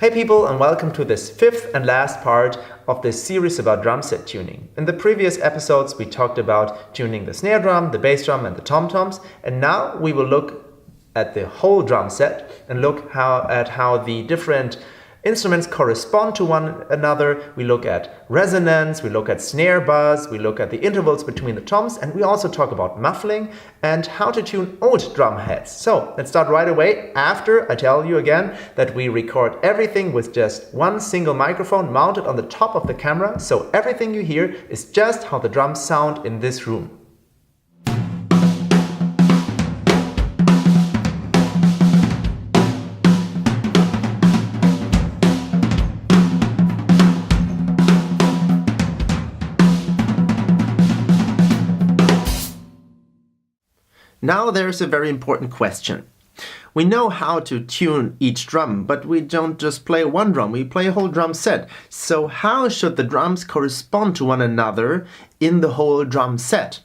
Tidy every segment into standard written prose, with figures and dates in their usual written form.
Hey people, and welcome to this fifth and last part of this series about drum set tuning. In the previous episodes we talked about tuning the snare drum, the bass drum and the tom-toms, and now we will look at the whole drum set and look at how the different instruments correspond to one another. We look at resonance, we look at snare buzz, we look at the intervals between the toms, and we also talk about muffling and how to tune old drum heads. So let's start right away after I tell you again that we record everything with just one single microphone mounted on the top of the camera, so everything you hear is just how the drums sound in this room. Now there's a very important question. We know how to tune each drum, but we don't just play one drum, we play a whole drum set. So how should the drums correspond to one another in the whole drum set?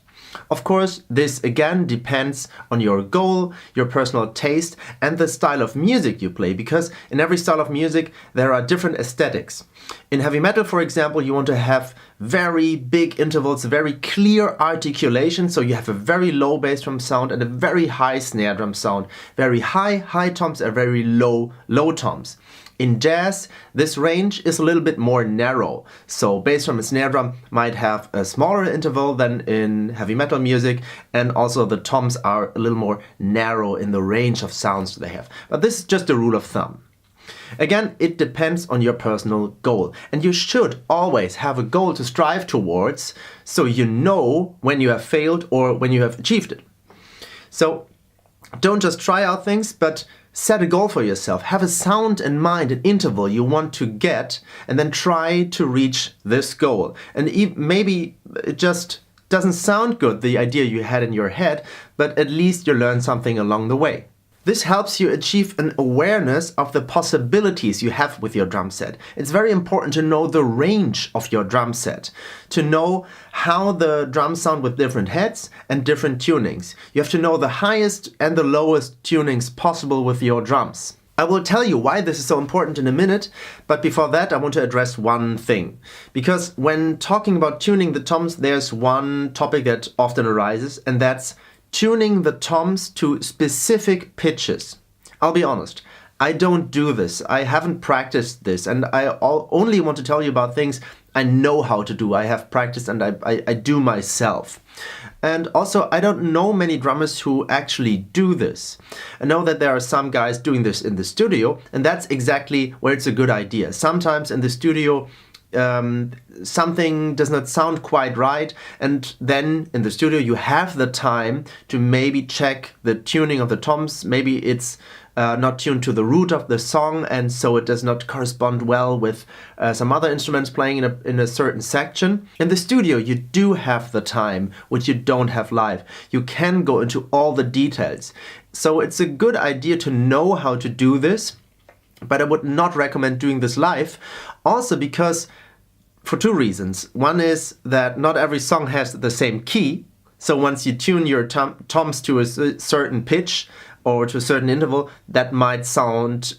Of course, this again depends on your goal, your personal taste and the style of music you play, because in every style of music there are different aesthetics. In heavy metal, for example, you want to have very big intervals, very clear articulation, so you have a very low bass drum sound and a very high snare drum sound, very high toms and very low toms. In jazz, this range is a little bit more narrow, so bass drum and snare drum might have a smaller interval than in heavy metal music, and also the toms are a little more narrow in the range of sounds they have. But this is just a rule of thumb. Again, it depends on your personal goal, and you should always have a goal to strive towards, so you know when you have failed or when you have achieved it. So don't just try out things, but set a goal for yourself. Have a sound in mind, an interval you want to get, and then try to reach this goal. And maybe it just doesn't sound good, the idea you had in your head, but at least you learn something along the way. This helps you achieve an awareness of the possibilities you have with your drum set. It's very important to know the range of your drum set, to know how the drums sound with different heads and different tunings. You have to know the highest and the lowest tunings possible with your drums. I will tell you why this is so important in a minute, but before that I want to address one thing. Because when talking about tuning the toms, there's one topic that often arises, and that's tuning the toms to specific pitches. I'll be honest, I don't do this. I haven't practiced this, and I only want to tell you about things I know how to do. I have practiced and I do myself. And also, I don't know many drummers who actually do this. I know that there are some guys doing this in the studio, and that's exactly where it's a good idea. Sometimes in the studio something does not sound quite right, and then in the studio you have the time to maybe check the tuning of the toms. Maybe it's not tuned to the root of the song, and so it does not correspond well with some other instruments playing in a certain section. In the studio you do have the time, which you don't have live. You can go into all the details. So it's a good idea to know how to do this, but I would not recommend doing this live. Also because for two reasons. One is that not every song has the same key. So once you tune your toms to a certain pitch or to a certain interval, that might sound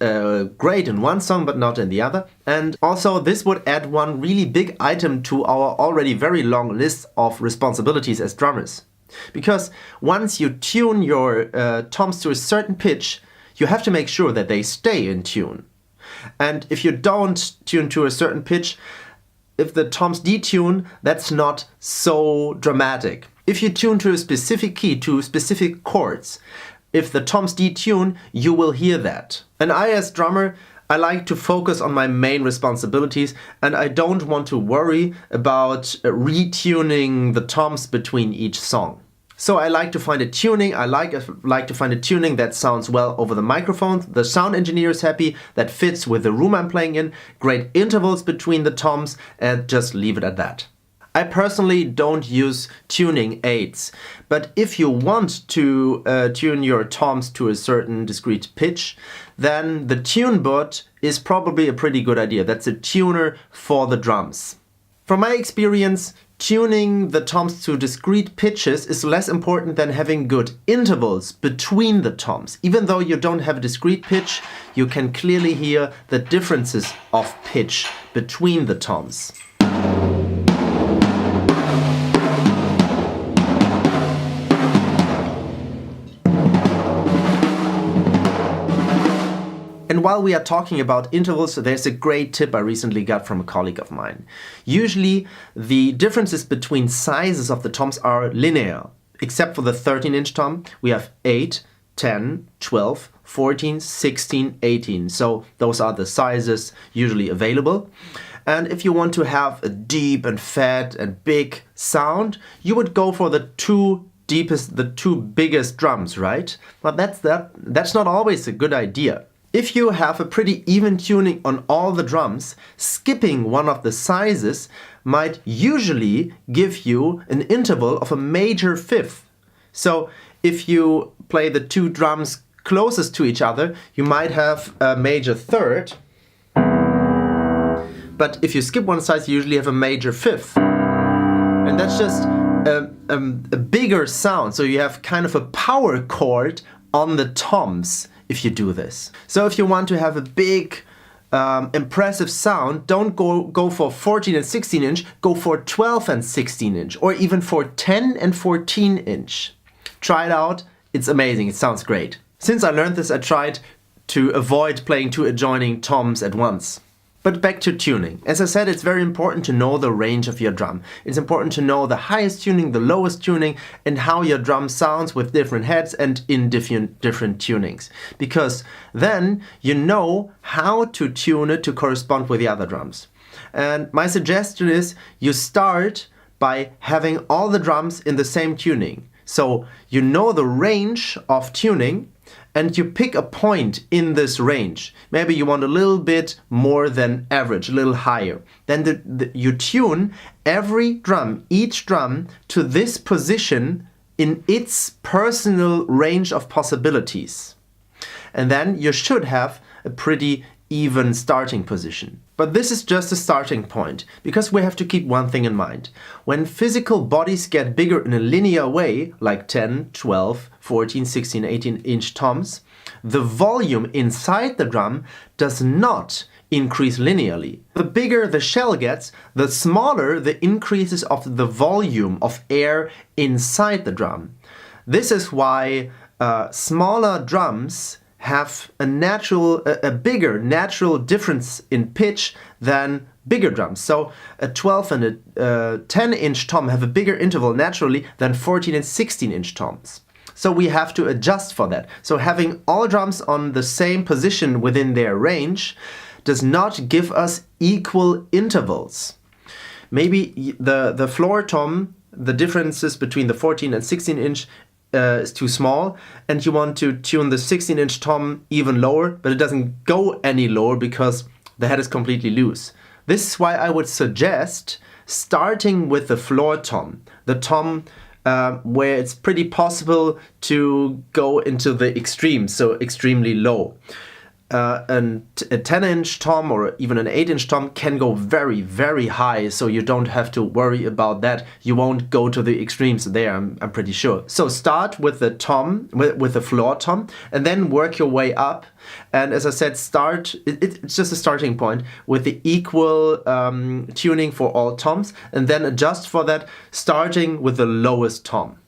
great in one song but not in the other. And also this would add one really big item to our already very long list of responsibilities as drummers. Because once you tune your toms to a certain pitch, you have to make sure that they stay in tune. And if you don't tune to a certain pitch, if the toms detune, that's not so dramatic. If you tune to a specific key, to specific chords, if the toms detune, you will hear that. And I, as drummer, I like to focus on my main responsibilities, and I don't want to worry about retuning the toms between each song. So I like to find a tuning, I like to find a tuning that sounds well over the microphone, the sound engineer is happy, that fits with the room I'm playing in, great intervals between the toms, and just leave it at that. I personally don't use tuning aids, but if you want to tune your toms to a certain discrete pitch, then the TuneBot is probably a pretty good idea. That's a tuner for the drums. From my experience, tuning the toms to discrete pitches is less important than having good intervals between the toms. Even though you don't have a discrete pitch, you can clearly hear the differences of pitch between the toms. And while we are talking about intervals, there's a great tip I recently got from a colleague of mine. Usually the differences between sizes of the toms are linear. Except for the 13-inch tom, we have 8, 10, 12, 14, 16, 18. So those are the sizes usually available. And if you want to have a deep and fat and big sound, you would go for the two biggest drums, right? But that's not always a good idea. If you have a pretty even tuning on all the drums, skipping one of the sizes might usually give you an interval of a major fifth. So if you play the two drums closest to each other, you might have a major third. But if you skip one size, you usually have a major fifth. And that's just a bigger sound. So you have kind of a power chord on the toms if you do this. So if you want to have a big, impressive sound, don't go for 14 and 16 inch, go for 12 and 16 inch, or even for 10 and 14 inch. Try it out, it's amazing, it sounds great. Since I learned this, I tried to avoid playing two adjoining toms at once. But back to tuning. As I said, it's very important to know the range of your drum. It's important to know the highest tuning, the lowest tuning, and how your drum sounds with different heads and in different tunings. Because then you know how to tune it to correspond with the other drums. And my suggestion is you start by having all the drums in the same tuning. So you know the range of tuning, and you pick a point in this range. Maybe you want a little bit more than average, a little higher. Then you tune every drum, each drum, to this position in its personal range of possibilities. And then you should have a pretty even starting position. But this is just a starting point, because we have to keep one thing in mind. When physical bodies get bigger in a linear way, like 10, 12, 14, 16, 18 inch toms, the volume inside the drum does not increase linearly. The bigger the shell gets, the smaller the increases of the volume of air inside the drum. This is why smaller drums have a bigger natural difference in pitch than bigger drums. So a 12 and a 10-inch tom have a bigger interval naturally than 14 and 16-inch toms. So we have to adjust for that. So having all drums on the same position within their range does not give us equal intervals. Maybe the floor tom, the differences between the 14 and 16-inch is too small, and you want to tune the 16-inch tom even lower, but it doesn't go any lower because the head is completely loose. This is why I would suggest starting with the floor tom, the tom where it's pretty possible to go into the extremes, so extremely low. And a 10-inch tom or even an 8-inch tom can go very, very high, so you don't have to worry about that. You won't go to the extremes there, I'm pretty sure. So start with the tom, with the floor tom, and then work your way up. And as I said, it's just a starting point with the equal tuning for all toms, and then adjust for that, starting with the lowest tom.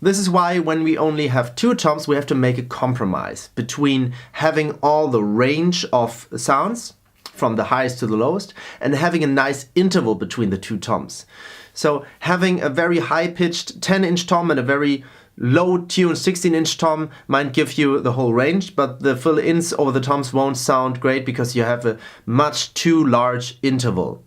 This is why when we only have two toms, we have to make a compromise between having all the range of sounds from the highest to the lowest and having a nice interval between the two toms. So having a very high-pitched 10-inch tom and a very low-tuned 16-inch tom might give you the whole range, but the fill-ins over the toms won't sound great because you have a much too large interval.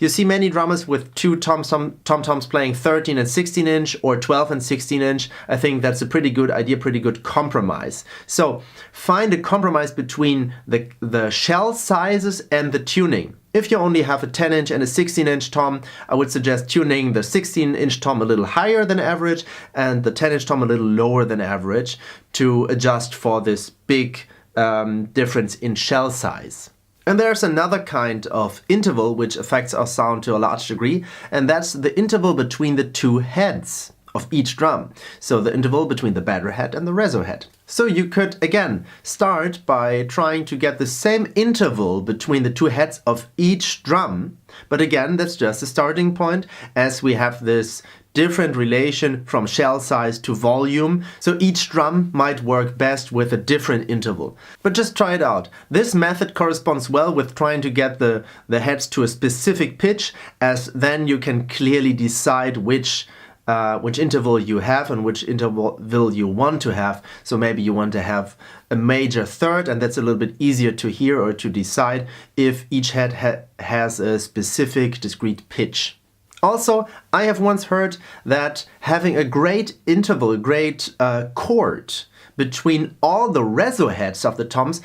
You see many drummers with two tom-toms playing 13 and 16-inch or 12 and 16-inch. I think that's a pretty good idea, pretty good compromise. So find a compromise between the shell sizes and the tuning. If you only have a 10-inch and a 16-inch tom, I would suggest tuning the 16-inch tom a little higher than average and the 10-inch tom a little lower than average to adjust for this big difference in shell size. And there's another kind of interval which affects our sound to a large degree, and that's the interval between the two heads of each drum. So the interval between the batter head and the reso head. So you could again start by trying to get the same interval between the two heads of each drum. But again, that's just a starting point, as we have this different relation from shell size to volume, so each drum might work best with a different interval. But just try it out. This method corresponds well with trying to get the heads to a specific pitch, as then you can clearly decide which interval you have and which interval you want to have. So maybe you want to have a major third, and that's a little bit easier to hear or to decide if each head has a specific discrete pitch. Also, I have once heard that having a great interval, a great chord between all the reso heads of the toms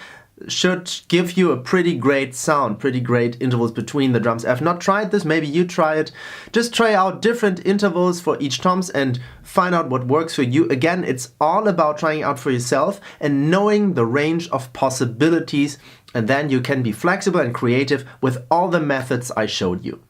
should give you a pretty great sound, pretty great intervals between the drums. I've not tried this, maybe you try it. Just try out different intervals for each toms and find out what works for you. Again, it's all about trying out for yourself and knowing the range of possibilities, and then you can be flexible and creative with all the methods I showed you.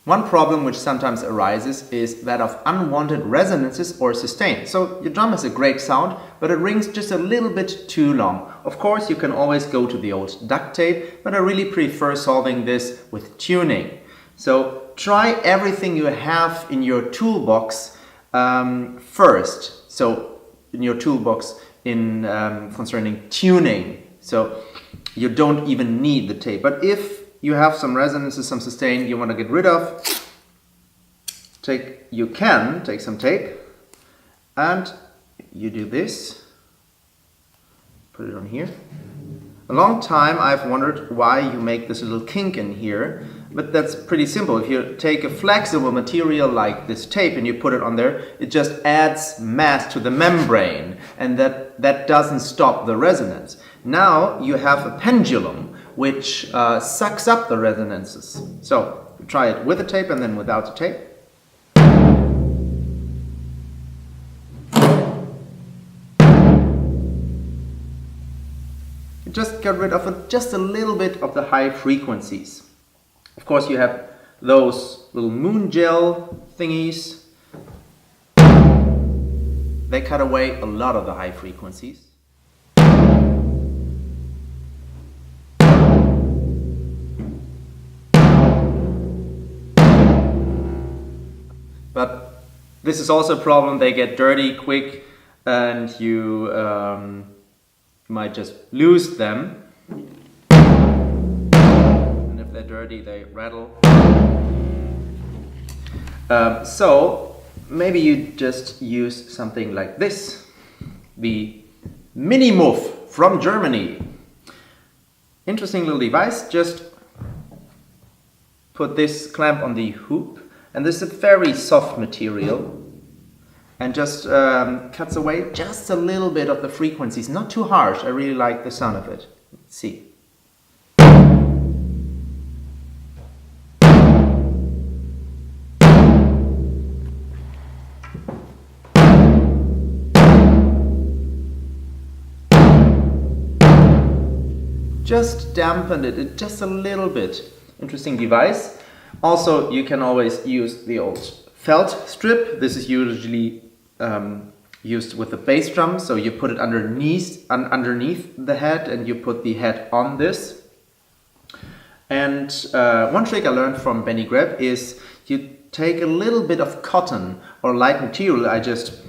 One problem which sometimes arises is that of unwanted resonances or sustain. So your drum has a great sound, but it rings just a little bit too long. Of course, you can always go to the old duct tape, but I really prefer solving this with tuning. So try everything you have in your toolbox first. So in your toolbox concerning tuning. So you don't even need the tape. But if you have some resonances, some sustain you want to get rid of, you can take some tape and you do this, put it on here. A long time I've wondered why you make this little kink in here, but that's pretty simple. If you take a flexible material like this tape and you put it on there, it just adds mass to the membrane, and that doesn't stop the resonance. Now you have a pendulum which sucks up the resonances. So try it with the tape and then without the tape. You just get rid of just a little bit of the high frequencies. Of course, you have those little moon gel thingies. They cut away a lot of the high frequencies. But this is also a problem. They get dirty quick and you might just lose them. And if they're dirty, they rattle. So maybe you just use something like this. The Mini Muff from Germany. Interesting little device. Just put this clamp on the hoop. And this is a very soft material and just cuts away just a little bit of the frequencies. Not too harsh. I really like the sound of it. Let's see. Just dampened it just a little bit. Interesting device. Also, you can always use the old felt strip. This is usually used with the bass drum, so you put it underneath the head and you put the head on this. And one trick I learned from Benny Greb is you take a little bit of cotton or light material. I just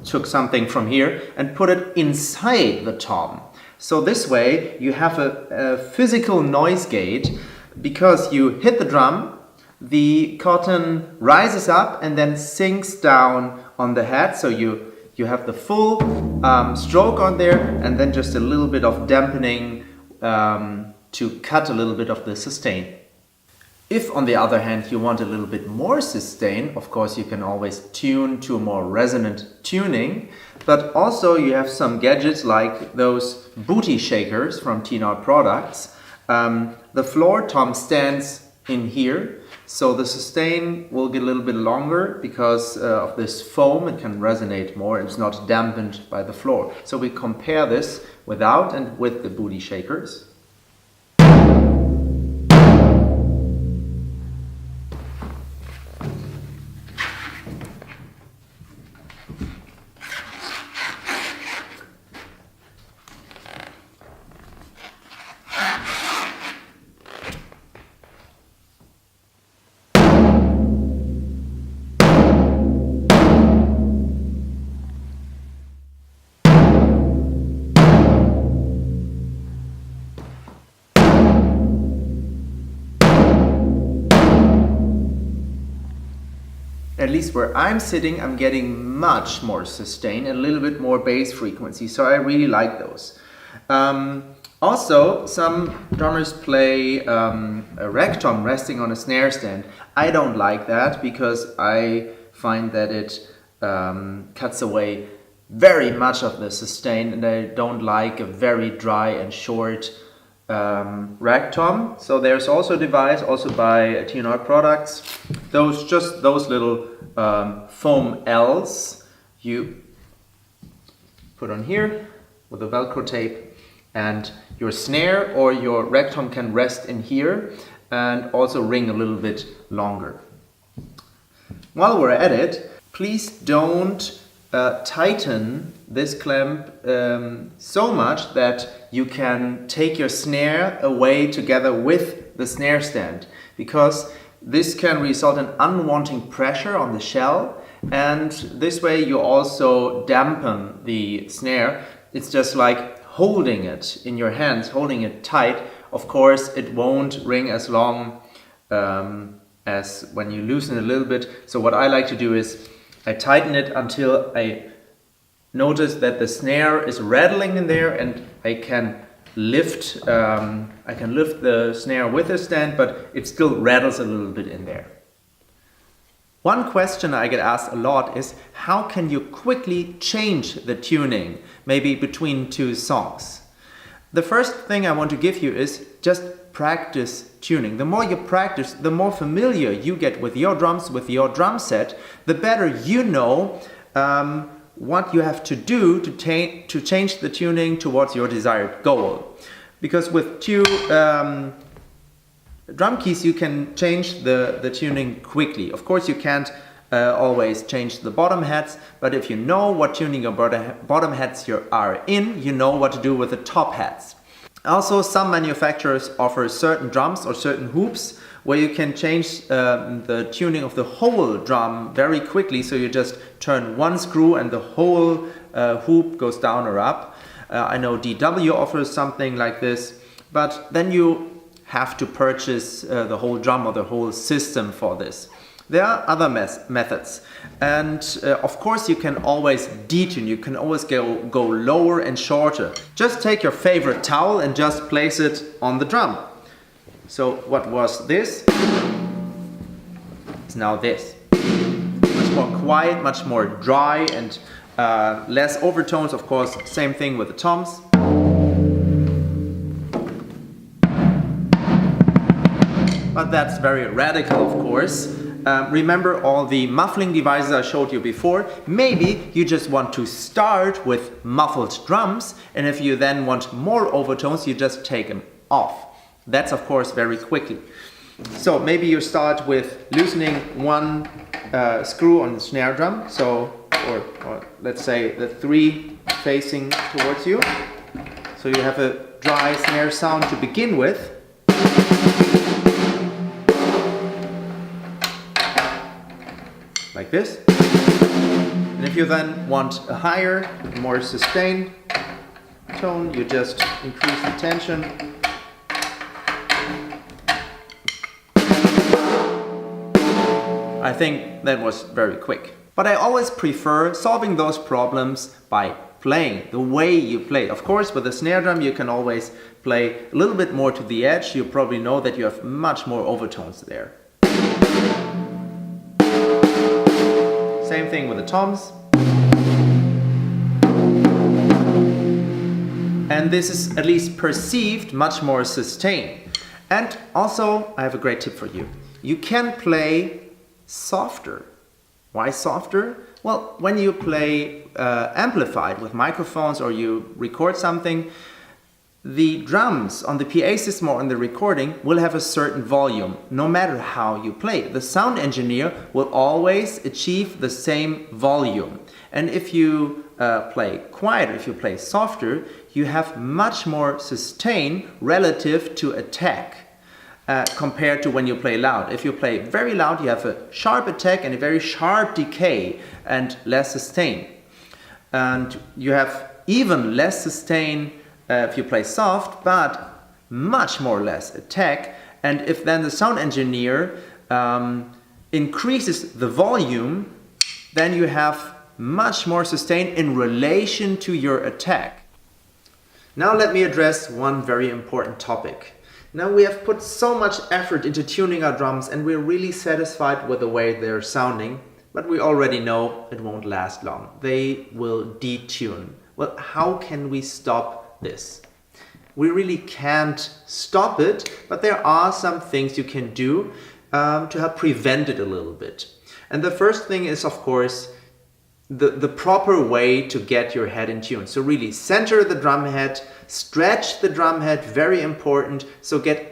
took something from here and put it inside the tom. So this way you have a physical noise gate, because you hit the drum, the cotton rises up and then sinks down on the head, so you have the full stroke on there, and then just a little bit of dampening to cut a little bit of the sustain. If on the other hand you want a little bit more sustain, of course you can always tune to a more resonant tuning, but also you have some gadgets like those booty shakers from T-Nod Products. The floor tom stands in here, so the sustain will get a little bit longer because of this foam. It can resonate more. It's not dampened by the floor. So we compare this without and with the booty shakers. at least where I'm sitting, I'm getting much more sustain, a little bit more bass frequency. So I really like those. Also, some drummers play a rag tom resting on a snare stand. I don't like that because I find that it cuts away very much of the sustain, and I don't like a very dry and short rag tom. So there's also a device, also by TNR products, those little foam L's you put on here with a Velcro tape, and your snare or your rag tom can rest in here and also ring a little bit longer. While we're at it, please don't tighten this clamp so much that you can take your snare away together with the snare stand, because this can result in unwanted pressure on the shell, and this way you also dampen the snare. It's just like holding it in your hands, holding it tight. Of course, it won't ring as long as when you loosen it a little bit. So what I like to do is I tighten it until I notice that the snare is rattling in there, and I can lift the snare with the stand, but it still rattles a little bit in there. One question I get asked a lot is, how can you quickly change the tuning, maybe between two songs? The first thing I want to give you is just practice tuning. The more you practice, the more familiar you get with your drums, with your drum set, the better you know what you have to do to change the tuning towards your desired goal. Because with two drum keys you can change the tuning quickly. Of course you can't always change the bottom hats, but if you know what tuning your bottom hats are in, you know what to do with the top hats. Also, some manufacturers offer certain drums or certain hoops where you can change the tuning of the whole drum very quickly. So you just turn one screw and the whole hoop goes down or up. I know DW offers something like this, but then you have to purchase the whole drum or the whole system for this. There are other methods, and of course you can always detune, you can always go lower and shorter. Just take your favorite towel and just place it on the drum. So what was this? It's now this. Much more quiet, much more dry, and less overtones. Of course, same thing with the toms. But that's very radical, of course. Remember all the muffling devices I showed you before? Maybe you just want to start with muffled drums, and if you then want more overtones, you just take them off. That's of course very quickly. So maybe you start with loosening one screw on the snare drum, or let's say the three facing towards you. So you have a dry snare sound to begin with. Like this. And if you then want a higher, more sustained tone, you just increase the tension. I think that was very quick. But I always prefer solving those problems by playing, the way you play. Of course, with the snare drum you can always play a little bit more to the edge. You probably know that you have much more overtones there. Same thing with the toms. And this is at least perceived much more sustained. And also, I have a great tip for you. You can play softer. Why softer? Well, when you play amplified with microphones or you record something, the drums on the PA system or on the recording will have a certain volume, no matter how you play. The sound engineer will always achieve the same volume. And if you play quieter, if you play softer, you have much more sustain relative to attack compared to when you play loud. If you play very loud, you have a sharp attack and a very sharp decay and less sustain. And you have even less sustain if you play soft, but much more less attack. And if then the sound engineer increases the volume, then you have much more sustain in relation to your attack. Now let me address one very important topic. Now we have put so much effort into tuning our drums and we're really satisfied with the way they're sounding, but we already know it won't last long. They will detune. Well, how can we stop this? We really can't stop it, but there are some things you can do to help prevent it a little bit. And the first thing is, of course, the proper way to get your head in tune. So really center the drum head, stretch the drum head, very important. So get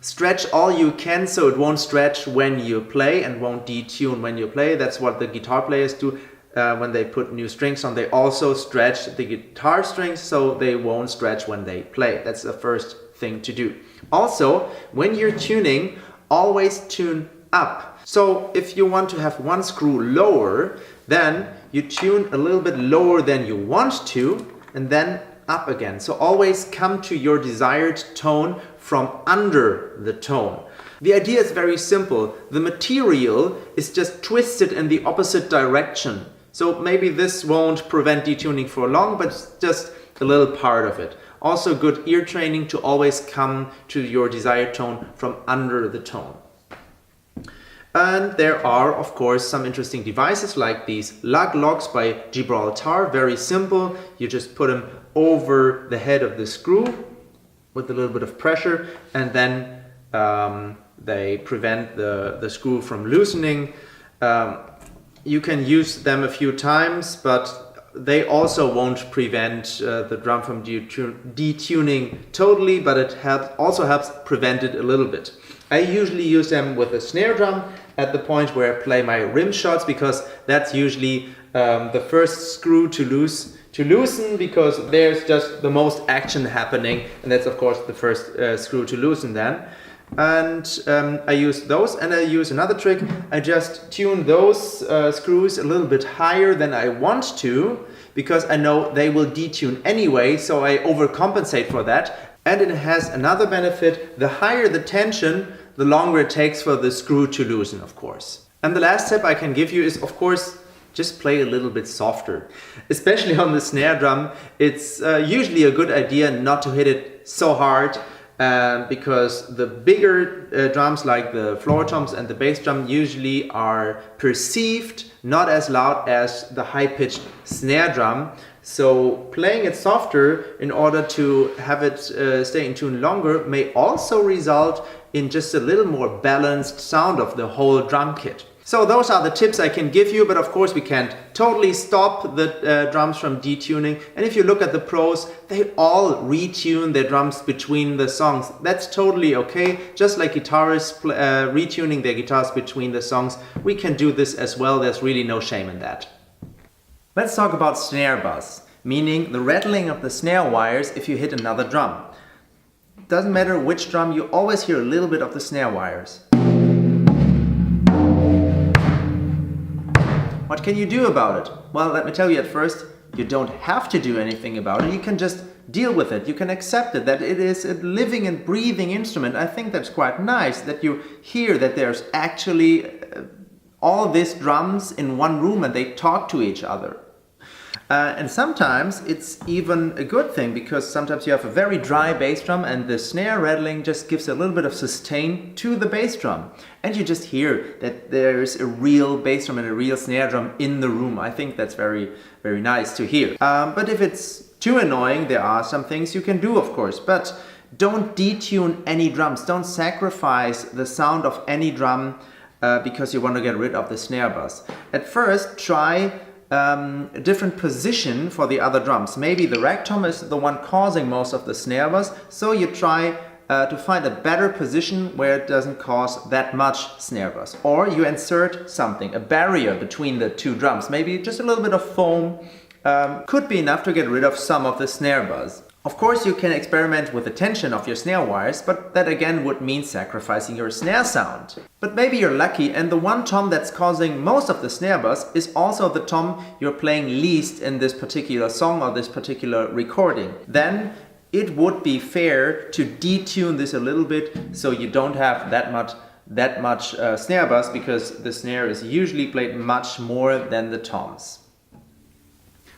stretch all you can so it won't stretch when you play and won't detune when you play. That's what the guitar players do when they put new strings on. They also stretch the guitar strings so they won't stretch when they play. That's the first thing to do. Also, when you're tuning, always tune up. So if you want to have one screw lower, then you tune a little bit lower than you want to and then up again. So always come to your desired tone from under the tone. The idea is very simple. The material is just twisted in the opposite direction. So maybe this won't prevent detuning for long, but it's just a little part of it. Also good ear training to always come to your desired tone from under the tone. And there are, of course, some interesting devices like these lug locks by Gibraltar. Very simple. You just put them over the head of the screw with a little bit of pressure, and then they prevent the screw from loosening. You can use them a few times, but they also won't prevent the drum from detuning totally, but it also helps prevent it a little bit. I usually use them with a snare drum at the point where I play my rim shots, because that's usually the first screw to loosen, because there's just the most action happening, and that's of course the first screw to loosen then. And I use those, and I use another trick. I just tune those screws a little bit higher than I want to, because I know they will detune anyway, so I overcompensate for that. And it has another benefit: the higher the tension, the longer it takes for the screw to loosen, of course. And the last tip I can give you is, of course, just play a little bit softer. Especially on the snare drum, it's usually a good idea not to hit it so hard, because the bigger drums like the floor toms and the bass drum usually are perceived not as loud as the high-pitched snare drum. So playing it softer in order to have it stay in tune longer may also result in just a little more balanced sound of the whole drum kit. So those are the tips I can give you, but of course we can't totally stop the drums from detuning. And if you look at the pros, they all retune their drums between the songs. That's totally okay. Just like guitarists retuning their guitars between the songs, we can do this as well. There's really no shame in that. Let's talk about snare buzz, meaning the rattling of the snare wires if you hit another drum. Doesn't matter which drum, you always hear a little bit of the snare wires. What can you do about it? Well, let me tell you at first, you don't have to do anything about it. You can just deal with it. You can accept it, that it is a living and breathing instrument. I think that's quite nice that you hear that there's actually all these drums in one room and they talk to each other. And sometimes it's even a good thing, because sometimes you have a very dry bass drum and the snare rattling just gives a little bit of sustain to the bass drum. And you just hear that there's a real bass drum and a real snare drum in the room. I think that's very, very nice to hear. But if it's too annoying, there are some things you can do, of course. But don't detune any drums. Don't sacrifice the sound of any drum because you want to get rid of the snare buzz. At first, try a different position for the other drums. Maybe the rag tom is the one causing most of the snare buzz, so you try to find a better position where it doesn't cause that much snare buzz. Or you insert something, a barrier between the two drums. Maybe just a little bit of foam could be enough to get rid of some of the snare buzz. Of course, you can experiment with the tension of your snare wires, but that again would mean sacrificing your snare sound. But maybe you're lucky and the one tom that's causing most of the snare buzz is also the tom you're playing least in this particular song or this particular recording. Then it would be fair to detune this a little bit so you don't have that much that much snare buzz, because the snare is usually played much more than the toms.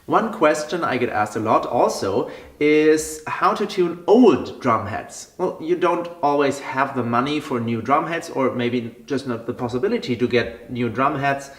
One question I get asked a lot also is how to tune old drum heads. Well, you don't always have the money for new drum heads, or maybe just not the possibility to get new drum heads.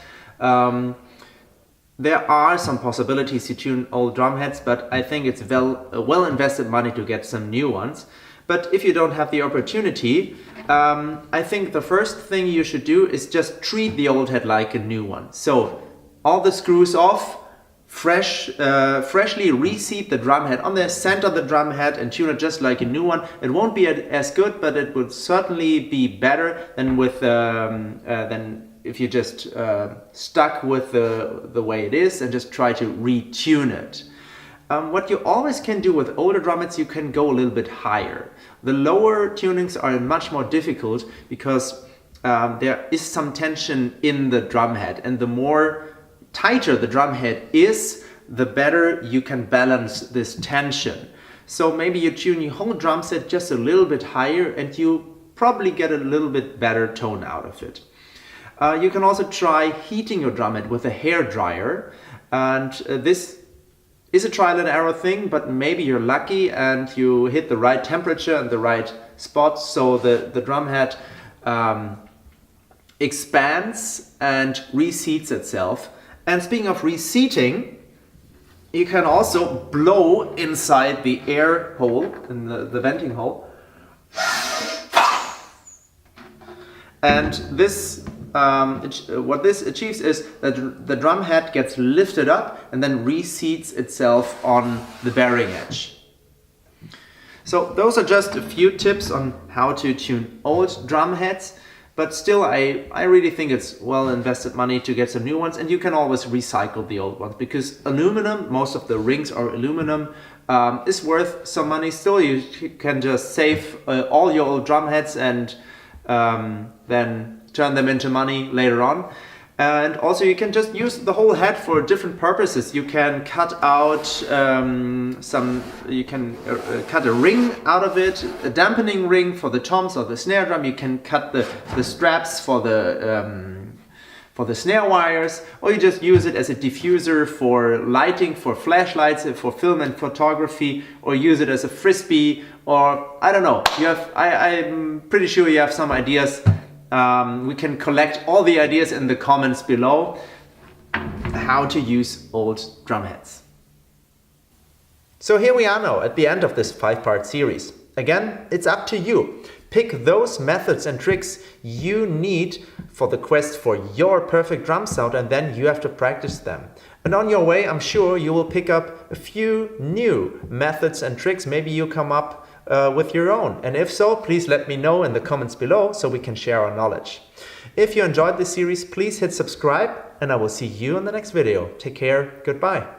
There are some possibilities to tune old drum heads, but I think it's well invested money to get some new ones. But if you don't have the opportunity, I think the first thing you should do is just treat the old head like a new one. So all the screws off, freshly reseat the drum head on the center of the drum head and tune it just like a new one. It won't be as good, but it would certainly be better than if you just stuck with the way it is and just try to retune it. What you always can do with older drum heads, you can go a little bit higher. The lower tunings are much more difficult because there is some tension in the drum head, and the more tighter the drum head is, the better you can balance this tension. So maybe you tune your whole drum set just a little bit higher and you probably get a little bit better tone out of it. You can also try heating your drum head with a hair dryer, and this is a trial and error thing, but maybe you're lucky and you hit the right temperature and the right spots, so the drum head expands and reseats itself. And speaking of reseating, you can also blow inside the air hole, in the venting hole. And this, what this achieves is that the drum head gets lifted up and then reseats itself on the bearing edge. So those are just a few tips on how to tune old drum heads. But still, I really think it's well invested money to get some new ones, and you can always recycle the old ones, because aluminum, most of the rings are aluminum, is worth some money still. You can just save all your old drum heads and then turn them into money later on. And also you can just use the whole head for different purposes. You can cut out cut a ring out of it, a dampening ring for the toms or the snare drum. You can cut the straps for the snare wires, or you just use it as a diffuser for lighting, for flashlights, for film and photography, or use it as a frisbee, or I don't know. I'm pretty sure you have some ideas. We can collect all the ideas in the comments below how to use old drum heads. So here we are now at the end of this 5-part series. Again, it's up to you. Pick those methods and tricks you need for the quest for your perfect drum sound, and then you have to practice them. And on your way, I'm sure you will pick up a few new methods and tricks. Maybe you come up with your own. And if so, please let me know in the comments below so we can share our knowledge. If you enjoyed this series, please hit subscribe, and I will see you in the next video. Take care. Goodbye.